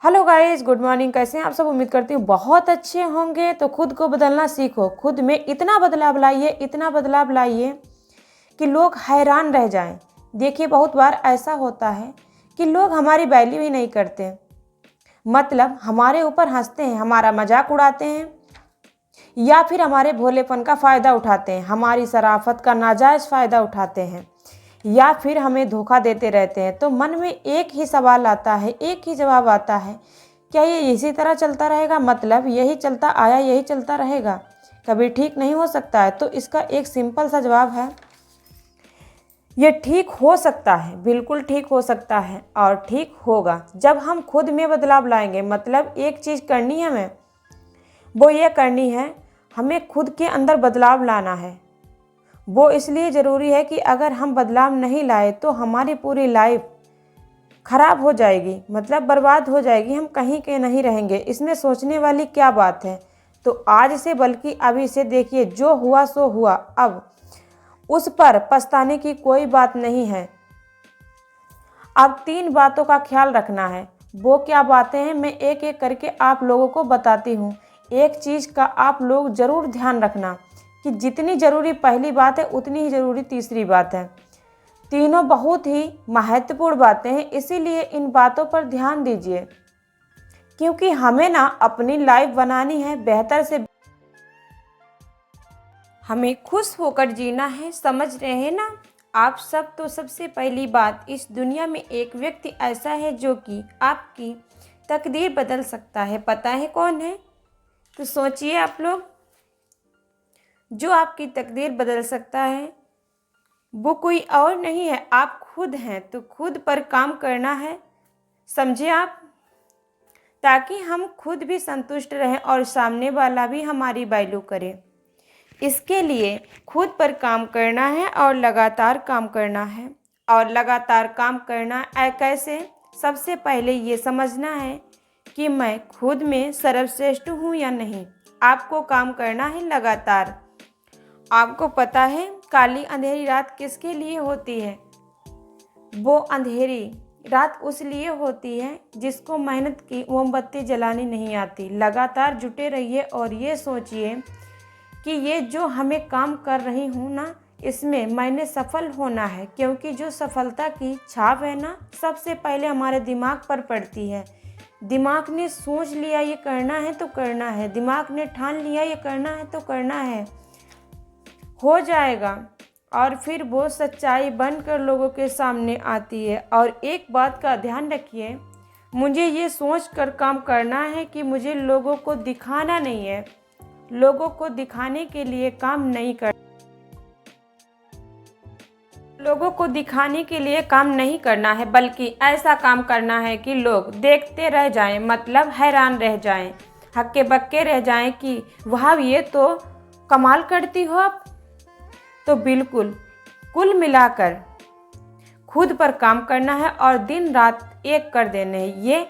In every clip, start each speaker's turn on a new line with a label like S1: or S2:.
S1: Hello guys, good morning. कैसे हैं आप सब? उम्मीद करती हूँ बहुत अच्छे होंगे। तो खुद को बदलना सीखो, खुद में इतना बदलाव लाइए, इतना बदलाव लाइए कि लोग हैरान रह जाएं। देखिए, बहुत बार ऐसा होता है कि लोग हमारी वैल्यू ही नहीं करते, मतलब हमारे ऊपर हंसते हैं, हमारा मजाक उड़ाते हैं, या फिर हमारे भोलेपन का फ़ायदा उठाते हैं, हमारी शराफत का नाजायज़ फ़ायदा उठाते हैं, या फिर हमें धोखा देते रहते हैं। तो मन में एक ही सवाल आता है, एक ही जवाब आता है, क्या ये इसी तरह चलता रहेगा? मतलब यही चलता आया, यही चलता रहेगा, कभी ठीक नहीं हो सकता है? तो इसका एक सिंपल सा जवाब है, ये ठीक हो सकता है, बिल्कुल ठीक हो सकता है, और ठीक होगा जब हम खुद में बदलाव लाएंगे। मतलब एक चीज़ करनी है हमें, वो ये करनी है, हमें खुद के अंदर बदलाव लाना है। वो इसलिए ज़रूरी है कि अगर हम बदलाव नहीं लाए तो हमारी पूरी लाइफ खराब हो जाएगी, मतलब बर्बाद हो जाएगी, हम कहीं के नहीं रहेंगे। इसमें सोचने वाली क्या बात है? तो आज से, बल्कि अभी से देखिए, जो हुआ सो हुआ, अब उस पर पछताने की कोई बात नहीं है। अब 3 बातों का ख्याल रखना है। वो क्या बातें हैं, मैं एक एक करके आप लोगों को बताती हूँ। एक चीज़ का आप लोग ज़रूर ध्यान रखना कि जितनी ज़रूरी पहली बात है, उतनी ही ज़रूरी तीसरी बात है। तीनों बहुत ही महत्वपूर्ण बातें हैं, इसीलिए इन बातों पर ध्यान दीजिए, क्योंकि हमें ना अपनी लाइफ बनानी है बेहतर से, हमें खुश होकर जीना है। समझ रहे हैं ना आप सब? तो सबसे पहली बात, इस दुनिया में एक व्यक्ति ऐसा है जो कि आपकी तकदीर बदल सकता है। पता है कौन है? तो सोचिए आप लोग, जो आपकी तकदीर बदल सकता है वो कोई और नहीं है, आप खुद हैं। तो खुद पर काम करना है, समझे आप, ताकि हम खुद भी संतुष्ट रहें और सामने वाला भी हमारी वैल्यू करे। इसके लिए खुद पर काम करना है और लगातार काम करना है। और लगातार काम करना कैसे? सबसे पहले ये समझना है कि मैं खुद में सर्वश्रेष्ठ हूँ या नहीं। आपको काम करना है लगातार। आपको पता है काली अंधेरी रात किसके लिए होती है? वो अंधेरी रात उस लिए होती है जिसको मेहनत की मोमबत्ती जलानी नहीं आती। लगातार जुटे रहिए और ये सोचिए कि ये जो हमें काम कर रही हूँ ना, इसमें मैंने सफल होना है, क्योंकि जो सफलता की छाप है ना, सबसे पहले हमारे दिमाग पर पड़ती है। दिमाग ने सोच लिया ये करना है तो करना है, दिमाग ने ठान लिया ये करना है तो करना है, हो जाएगा। और फिर वो सच्चाई बनकर लोगों के सामने आती है। और एक बात का ध्यान रखिए, मुझे ये सोच कर काम करना है कि मुझे लोगों को दिखाना नहीं है, लोगों को दिखाने के लिए काम नहीं कर लोगों को दिखाने के लिए काम नहीं करना है, बल्कि ऐसा काम करना है कि लोग देखते रह जाएं, मतलब हैरान रह जाएं, हक्के बक्के रह जाएं कि वाह, ये तो कमाल करती हो आप। तो बिल्कुल, कुल मिलाकर खुद पर काम करना है और दिन रात एक कर देने हैं। ये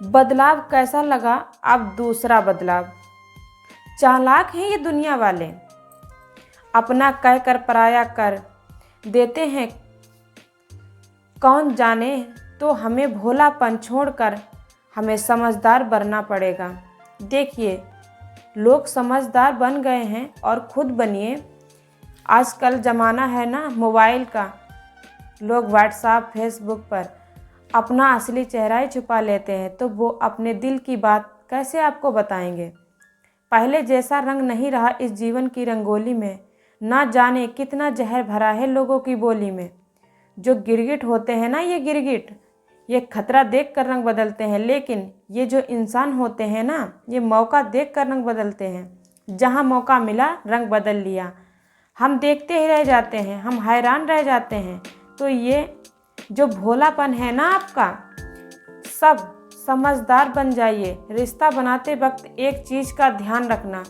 S1: बदलाव कैसा लगा? अब दूसरा बदलाव, चालाक हैं ये दुनिया वाले, अपना कह कर पराया कर देते हैं। कौन जाने, तो हमें भोलापन छोड़कर हमें समझदार बनना पड़ेगा। देखिए, लोग समझदार बन गए हैं और खुद बनिए। आजकल ज़माना है ना मोबाइल का, लोग व्हाट्सएप फेसबुक पर अपना असली चेहरा ही छुपा लेते हैं, तो वो अपने दिल की बात कैसे आपको बताएंगे? पहले जैसा रंग नहीं रहा इस जीवन की रंगोली में, ना जाने कितना जहर भरा है लोगों की बोली में। जो गिरगिट होते हैं ना, ये गिरगिट, ये खतरा देख कर रंग बदलते हैं, लेकिन ये जो इंसान होते हैं ना, ये मौका देख कर रंग बदलते हैं। जहाँ मौका मिला रंग बदल लिया, हम देखते ही रह जाते हैं, हम हैरान रह जाते हैं। तो ये जो भोलापन है ना आपका, सब समझदार बन जाइए। रिश्ता बनाते वक्त एक चीज़ का ध्यान रखना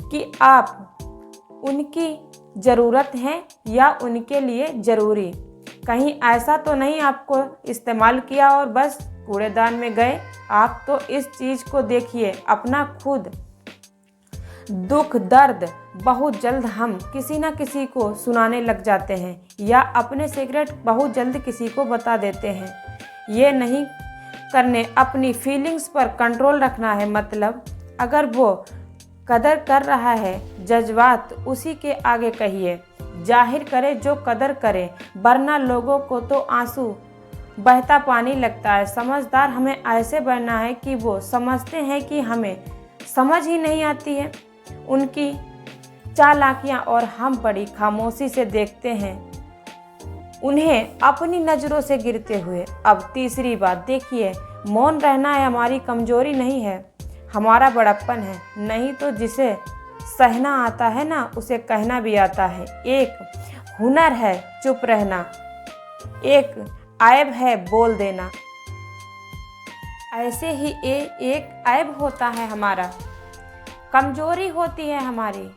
S1: कि आप उनकी ज़रूरत है या उनके लिए ज़रूरी। कहीं ऐसा तो नहीं आपको इस्तेमाल किया और बस कूड़ेदान में गए आप। तो इस चीज़ को देखिए, अपना खुद दुख दर्द बहुत जल्द हम किसी न किसी को सुनाने लग जाते हैं, या अपने सीक्रेट बहुत जल्द किसी को बता देते हैं। ये नहीं करने, अपनी फीलिंग्स पर कंट्रोल रखना है। मतलब अगर वो कदर कर रहा है, जज्बात उसी के आगे कहिए, जाहिर करे जो कदर करे, वरना लोगों को तो आंसू बहता पानी लगता है। समझदार हमें ऐसे बनना है कि वो समझते हैं कि हमें समझ ही नहीं आती है उनकी चालाकियाँ, और हम बड़ी खामोशी से देखते हैं उन्हें अपनी नज़रों से गिरते हुए। अब तीसरी बात देखिए, मौन रहना है हमारी कमजोरी नहीं है, हमारा बड़प्पन है। नहीं तो जिसे सहना आता है ना, उसे कहना भी आता है। एक हुनर है चुप रहना, एक ऐब है बोल देना। ऐसे ही एक ऐब होता है हमारा, कमजोरी होती है हमारी।